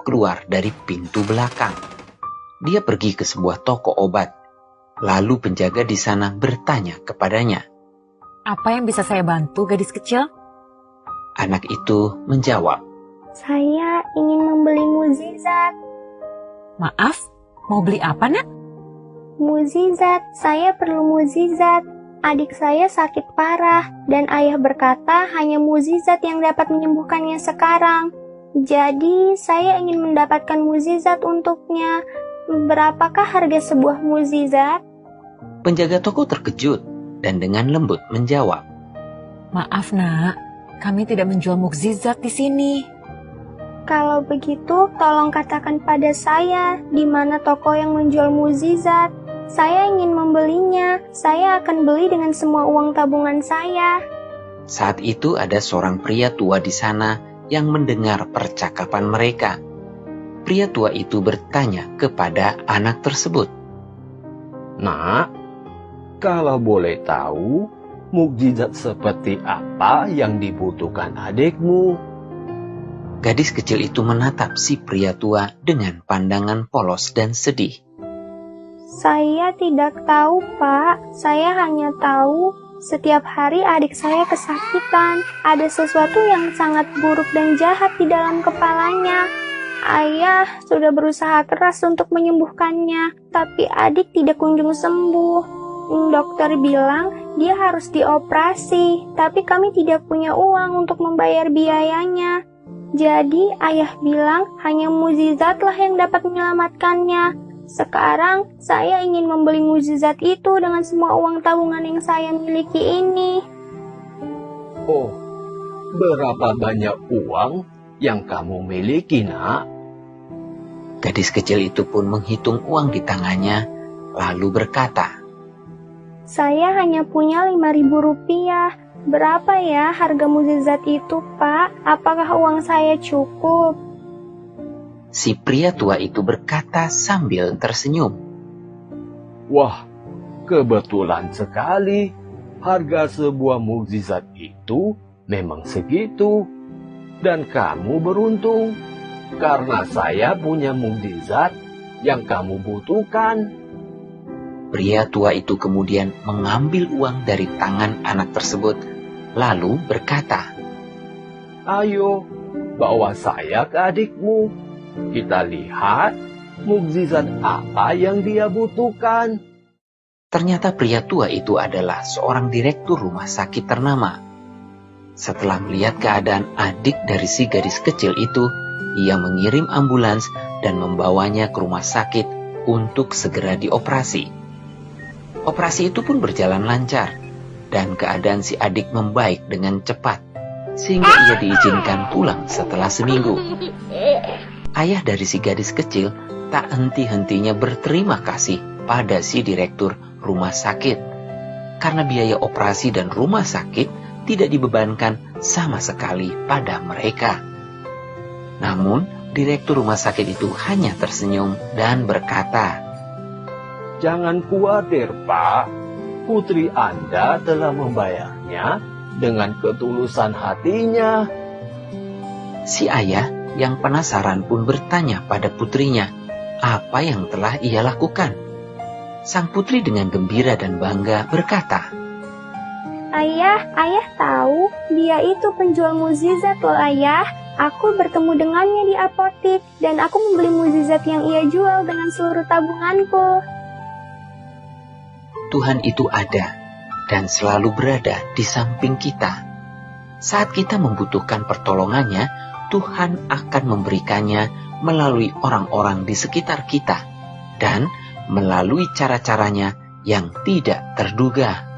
keluar dari pintu belakang. Dia pergi ke sebuah toko obat. Lalu penjaga di sana bertanya kepadanya. Apa yang bisa saya bantu, gadis kecil? Anak itu menjawab. Saya ingin membeli mukjizat. Maaf, mau beli apa, Nak? Mukjizat, saya perlu mukjizat. Adik saya sakit parah dan ayah berkata hanya mukjizat yang dapat menyembuhkannya sekarang. Jadi, saya ingin mendapatkan mukjizat untuknya. Berapakah harga sebuah mukjizat? Penjaga toko terkejut dan dengan lembut menjawab. Maaf, Nak. Kami tidak menjual mukjizat di sini. Kalau begitu, tolong katakan pada saya di mana toko yang menjual mukjizat. Saya ingin membelinya. Saya akan beli dengan semua uang tabungan saya. Saat itu ada seorang pria tua di sana yang mendengar percakapan mereka. Pria tua itu bertanya kepada anak tersebut. Nak, kalau boleh tahu, mukjizat seperti apa yang dibutuhkan adikmu? Gadis kecil itu menatap si pria tua dengan pandangan polos dan sedih. Saya tidak tahu, Pak. Saya hanya tahu setiap hari adik saya kesakitan. Ada sesuatu yang sangat buruk dan jahat di dalam kepalanya. Ayah sudah berusaha keras untuk menyembuhkannya, tapi adik tidak kunjung sembuh. Dokter bilang dia harus dioperasi, tapi kami tidak punya uang untuk membayar biayanya. Jadi ayah bilang hanya mukjizatlah yang dapat menyelamatkannya. Sekarang saya ingin membeli mukjizat itu dengan semua uang tabungan yang saya miliki ini. Oh, berapa banyak uang yang kamu miliki, Nak? Gadis kecil itu pun menghitung uang di tangannya, lalu berkata, Saya hanya punya 5.000 rupiah. Berapa ya harga mukjizat itu, Pak? Apakah uang saya cukup? Si pria tua itu berkata sambil tersenyum. Wah, kebetulan sekali. Harga sebuah mukjizat itu memang segitu. Dan kamu beruntung, karena saya punya mukjizat yang kamu butuhkan. Pria tua itu kemudian mengambil uang dari tangan anak tersebut, lalu berkata, Ayo, bawa saya ke adikmu. Kita lihat mukjizat apa yang dia butuhkan. Ternyata pria tua itu adalah seorang direktur rumah sakit ternama. Setelah melihat keadaan adik dari si gadis kecil itu, ia mengirim ambulans dan membawanya ke rumah sakit untuk segera dioperasi. Operasi itu pun berjalan lancar, dan keadaan si adik membaik dengan cepat, sehingga ia diizinkan pulang setelah seminggu. Ayah dari si gadis kecil tak henti-hentinya berterima kasih pada si direktur rumah sakit, karena biaya operasi dan rumah sakit tidak dibebankan sama sekali pada mereka. Namun, direktur rumah sakit itu hanya tersenyum dan berkata, Jangan khawatir, Pak. Putri Anda telah membayarnya dengan ketulusan hatinya. Si ayah yang penasaran pun bertanya pada putrinya apa yang telah ia lakukan. Sang putri dengan gembira dan bangga berkata, Ayah tahu dia itu penjual mukjizat loh, Ayah. Aku bertemu dengannya di apotik dan aku membeli mukjizat yang ia jual dengan seluruh tabunganku. Tuhan itu ada dan selalu berada di samping kita. Saat kita membutuhkan pertolongannya, Tuhan akan memberikannya melalui orang-orang di sekitar kita dan melalui cara-caranya yang tidak terduga.